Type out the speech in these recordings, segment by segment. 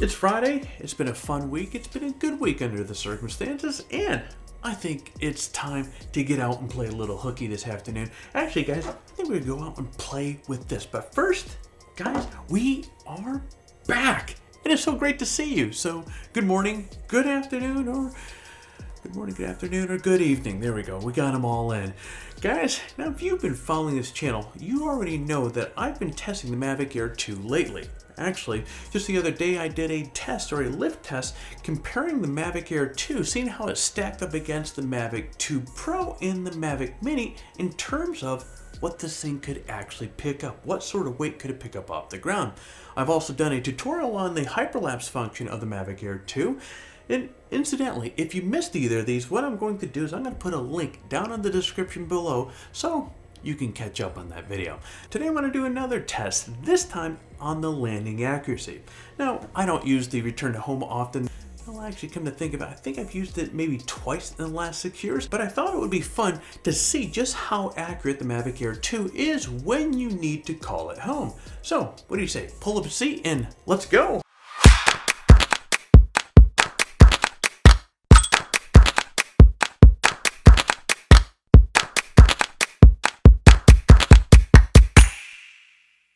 It's Friday, it's been a fun week, it's been a good week under the circumstances, and I think it's time to get out and play a little hooky this afternoon. Actually, guys, I think we're gonna go out and play with this. But first, guys, we are back. It is so great to see you. So, good morning, good afternoon, or good evening. There we go. We got them all in. Guys, now if you've been following this channel, you already know that I've been testing the Mavic Air 2 lately. Actually, just the other day I did a test, or a lift test, comparing the Mavic Air 2, seeing how it stacked up against the Mavic 2 Pro and the Mavic Mini in terms of what this thing could actually pick up. What sort of weight could it pick up off the ground? I've also done a tutorial on the hyperlapse function of the Mavic Air 2. And incidentally, if you missed either of these, what I'm going to do is I'm going to put a link down in the description below so you can catch up on that video. Today I want to do another test, this time on the landing accuracy. Now, I don't use the return to home often. Well, actually, come to think of it, I think I've used it maybe twice in the last 6 years, but I thought it would be fun to see just how accurate the Mavic Air 2 is when you need to call it home. So, what do you say? Pull up a seat and let's go!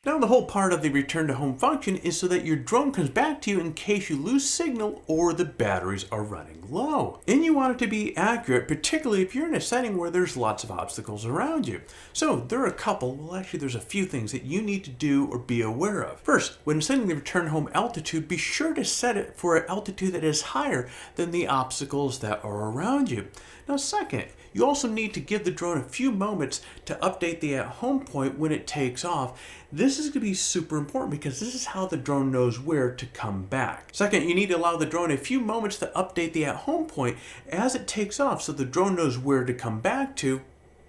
Now, the whole part of the return to home function is so that your drone comes back to you in case you lose signal or the batteries are running low. And you want it to be accurate, particularly if you're in a setting where there's lots of obstacles around you. So there are a couple, well actually there's a few things that you need to do or be aware of. First, when setting the return home altitude, be sure to set it for an altitude that is higher than the obstacles that are around you. Now second, you also need to give the drone a few moments to update the at-home point when it takes off. This is going to be super important because this is how the drone knows where to come back. Second, you need to allow the drone a few moments to update the at-home point as it takes off so the drone knows where to come back to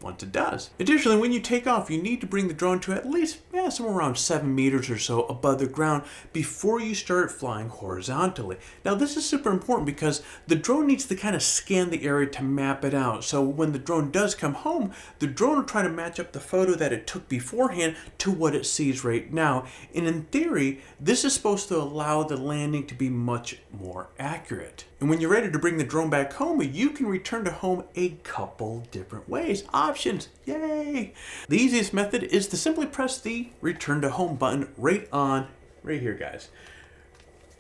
once it does. Additionally, when you take off, you need to bring the drone to at least somewhere around 7 meters or so above the ground before you start flying horizontally. Now, this is super important because the drone needs to kind of scan the area to map it out. So when the drone does come home, the drone will try to match up the photo that it took beforehand to what it sees right now. And in theory, this is supposed to allow the landing to be much more accurate. And when you're ready to bring the drone back home, you can return to home a couple different ways. Options, yay! The easiest method is to simply press the return to home button right here, guys,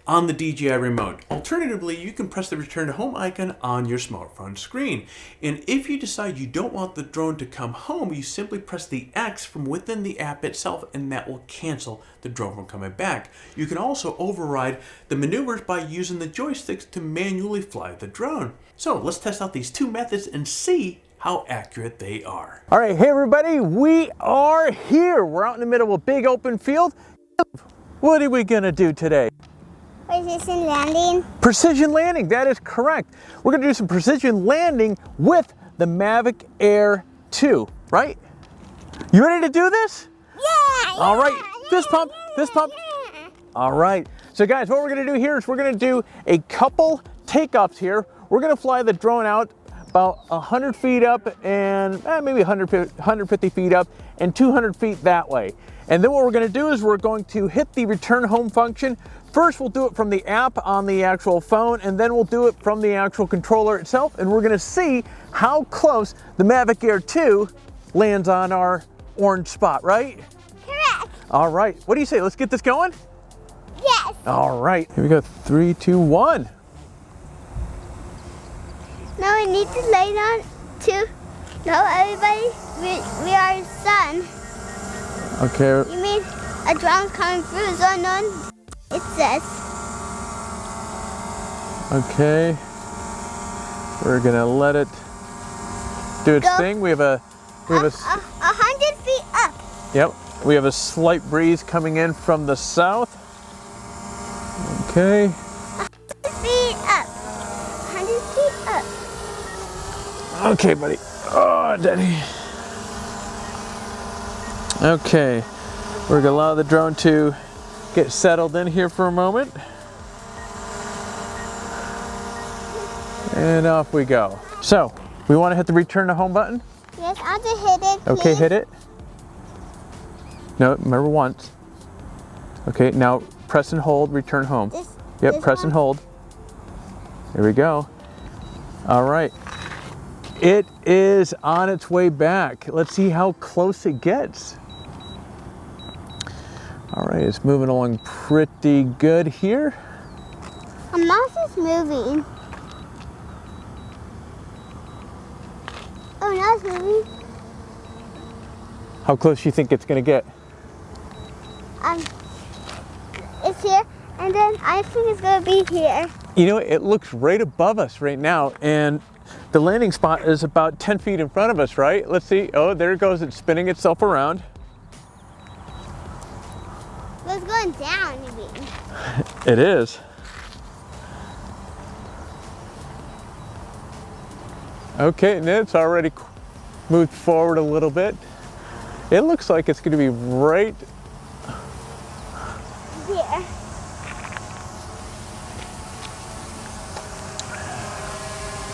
on the DJI remote. Alternatively, you can press the return to home icon on your smartphone screen. And if you decide you don't want the drone to come home, you simply press the X from within the app itself, and that will cancel the drone from coming back. You can also override the maneuvers by using the joysticks to manually fly the drone. So let's test out these two methods and see how accurate they are. All right, hey everybody, we are here. We're out in the middle of a big open field. What are we gonna do today? Precision landing. Precision landing, that is correct. We're gonna do some precision landing with the Mavic Air 2, right? You ready to do this? Yeah! All right, fist pump, fist pump. All right, so guys, what we're gonna do here is we're gonna do a couple takeoffs here. We're gonna fly the drone out about 100 feet up and maybe 150 feet up and 200 feet that way. And then what we're gonna do is we're going to hit the return home function. First, we'll do it from the app on the actual phone, and then we'll do it from the actual controller itself, and we're gonna see how close the Mavic Air 2 lands on our orange spot, right? Correct. All right, what do you say? Let's get this going? Yes. All right, here we go, 3, 2, 1. Now we need to lay down to know everybody we are sun. Okay. You mean a drone coming through zone on? It says. Okay. We're gonna let it do its thing. We have a 100 feet up. Yep. We have a slight breeze coming in from the south. Okay. 100 feet up. 100 feet up. Okay, buddy. Oh, Daddy. Okay. We're gonna allow the drone to get settled in here for a moment. And off we go. So, we want to hit the return to home button? Yes, I'll just hit it. Okay, please. hit it. No, remember once. Okay, now press and hold, return home. Yep, This press one? and hold. Here we go. All right. It is on its way back. Let's see how close it gets. All right, it's moving along pretty good here. A mouse is moving. Oh, now it's moving. How close do you think it's gonna get? It's here, and then I think it's gonna be here. You know, it looks right above us right now, and the landing spot is about 10 feet in front of us, right? Let's see. Oh, there it goes. It's spinning itself around. Well, it's going down, you mean? It is. Okay, and it's already moved forward a little bit. It looks like it's going to be right Here.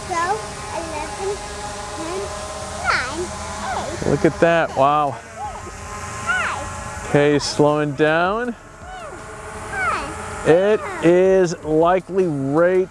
So, 11, 10, 9, 8, Look at that. Wow. 5, Okay, slowing down. 5. It is likely right.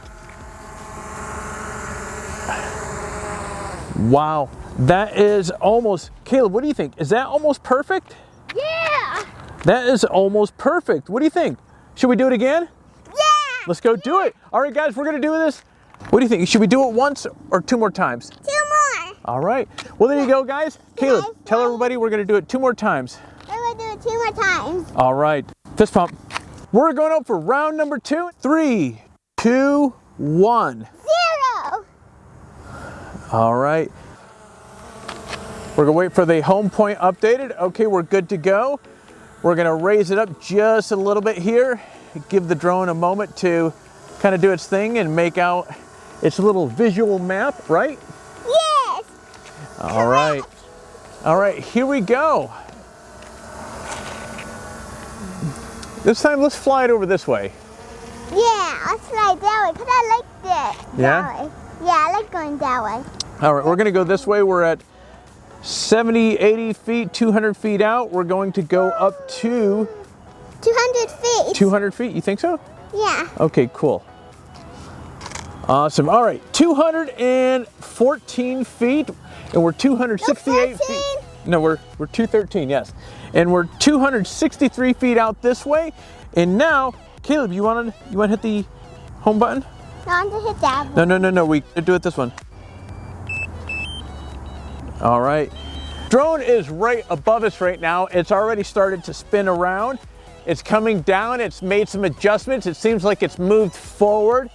Wow. That is almost, Caleb, what do you think? Is that almost perfect? Yeah! That is almost perfect. What do you think? Should we do it again? Yeah! Let's go do it. All right, guys, we're going to do this. What do you think? Should we do it once or 2 more times? 2 more. All right. Well, there you go, guys. Caleb, Guys, tell everybody we're going to do it 2 more times. We're going to do it 2 more times. All right. Fist pump. We're going up for round number 2. 3, 2, 1. 0. All right. We're going to wait for the home point updated. Okay, we're good to go. We're going to raise it up just a little bit here. Give the drone a moment to kind of do its thing and make out its little visual map, right? Yes! All right. All right, here we go. This time, let's fly it over this way. Yeah, let's fly that way, because I like that. Yeah? That way. Yeah, I like going that way. All right, we're going to go this way. We're at 70, 80 feet, 200 feet out. We're going to go up to 200 feet. 200 feet. You think so? Yeah. Okay, cool. Awesome. All right, 214 feet, and we're 268 feet. 14. No, we're 213, yes. And we're 263 feet out this way. And now, Caleb, you want to hit the home button? No, I'm to hit that one. No. We do it this one. All right. Drone is right above us right now. It's already started to spin around. It's coming down. It's made some adjustments. It seems like it's moved forward.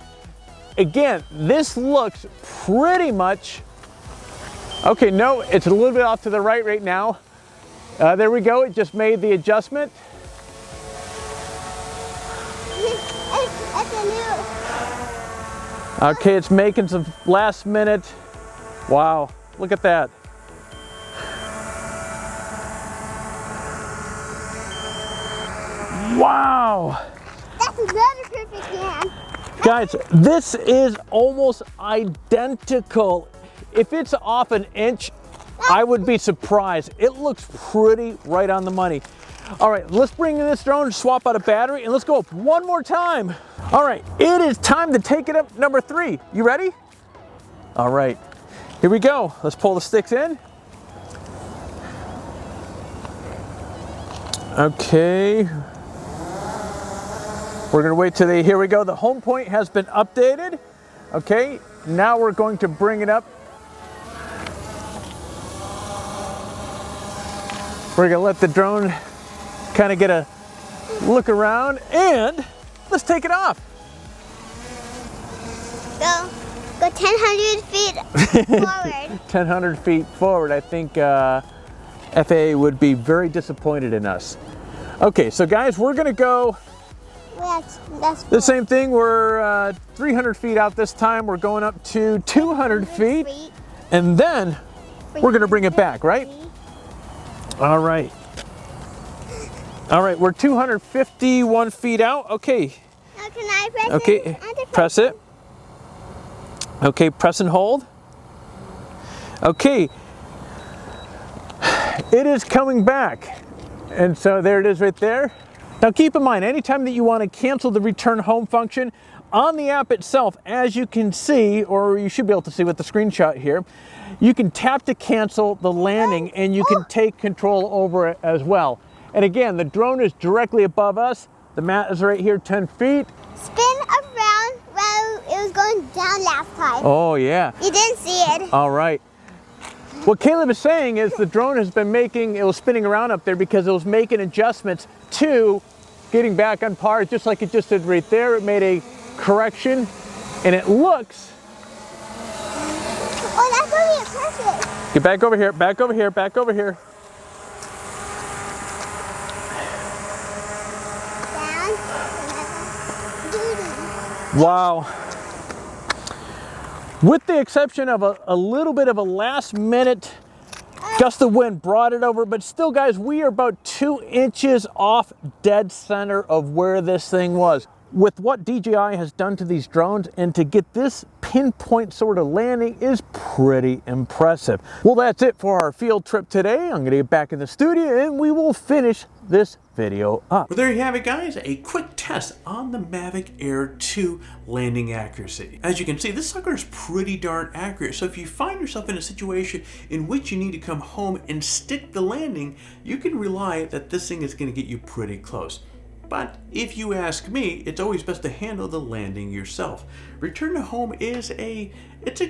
Again, this looks pretty much, okay, no, it's a little bit off to the right now. There we go. It just made the adjustment. It's a new. Okay, it's making some last minute. Wow, look at that. Wow. That's another perfect hand. Guys, this is almost identical. If it's off an inch, I would be surprised. It looks pretty right on the money. All right, let's bring in this drone, swap out a battery, and let's go up one more time. All right, it is time to take it up number 3. You ready? All right, here we go. Let's pull the sticks in. Okay. We're gonna wait till here we go. The home point has been updated. Okay, now we're going to bring it up. We're gonna let the drone kind of get a look around, and let's take it off. Go 1,000 feet forward. 1,000 feet forward. I think FAA would be very disappointed in us. Okay, so guys, we're gonna go That's the same thing. We're 300 feet out this time. We're going up to 200 feet, and then we're gonna bring it back, right? All right. All right, we're 251 feet out. Okay. Now can I press it? Okay, press it. Okay, press and hold. Okay. It is coming back. And so there it is right there. Now keep in mind, anytime that you want to cancel the return home function, on the app itself, as you can see, or you should be able to see with the screenshot here, you can tap to cancel the landing and you can take control over it as well. And again, the drone is directly above us. The mat is right here, 10 feet. Spin around while it was going down last time. Oh yeah. You didn't see it. All right. What Caleb is saying is the drone has been it was spinning around up there because it was making adjustments to getting back on par, just like it just did right there. It made a correction, and it looks... Oh, that's going to be perfect. Get back over here, back over here, back over here. Wow. With the exception of a little bit of a last minute gust of wind brought it over, but still guys, we are about 2 inches off dead center of where this thing was. With what DJI has done to these drones, and to get this pinpoint sort of landing is pretty impressive. Well, that's it for our field trip today. I'm gonna get back in the studio and we will finish this video up. Well, there you have it, guys. A quick test on the Mavic Air 2 landing accuracy. As you can see, this sucker is pretty darn accurate. So if you find yourself in a situation in which you need to come home and stick the landing, you can rely that this thing is going to get you pretty close. But if you ask me, it's always best to handle the landing yourself. Return to home it's a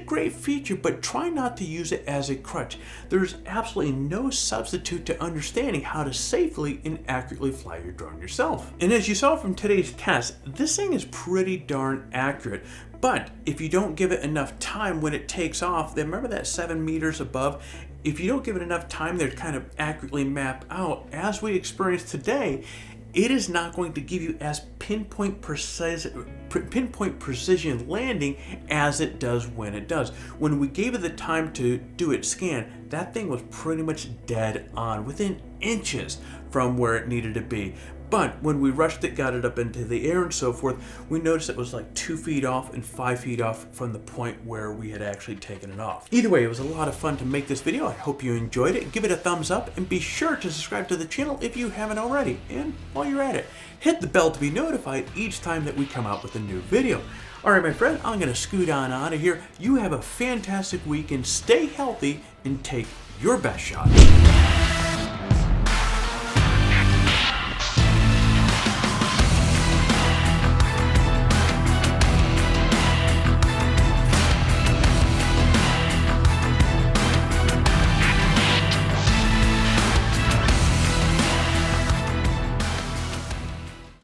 great feature, but try not to use it as a crutch. There's absolutely no substitute to understanding how to safely and accurately fly your drone yourself. And as you saw from today's test, this thing is pretty darn accurate. But if you don't give it enough time when it takes off, then remember that 7 meters above? If you don't give it enough time there to kind of accurately map out, as we experienced today, it is not going to give you as pinpoint precision landing as it does when it does. When we gave it the time to do its scan, that thing was pretty much dead on, within inches from where it needed to be. But when we rushed it, got it up into the air and so forth, we noticed it was like 2 feet off and 5 feet off from the point where we had actually taken it off. Either way, it was a lot of fun to make this video. I hope you enjoyed it. Give it a thumbs up and be sure to subscribe to the channel if you haven't already. And while you're at it, hit the bell to be notified each time that we come out with a new video. All right, my friend, I'm gonna scoot on out of here. You have a fantastic week and stay healthy and take your best shot.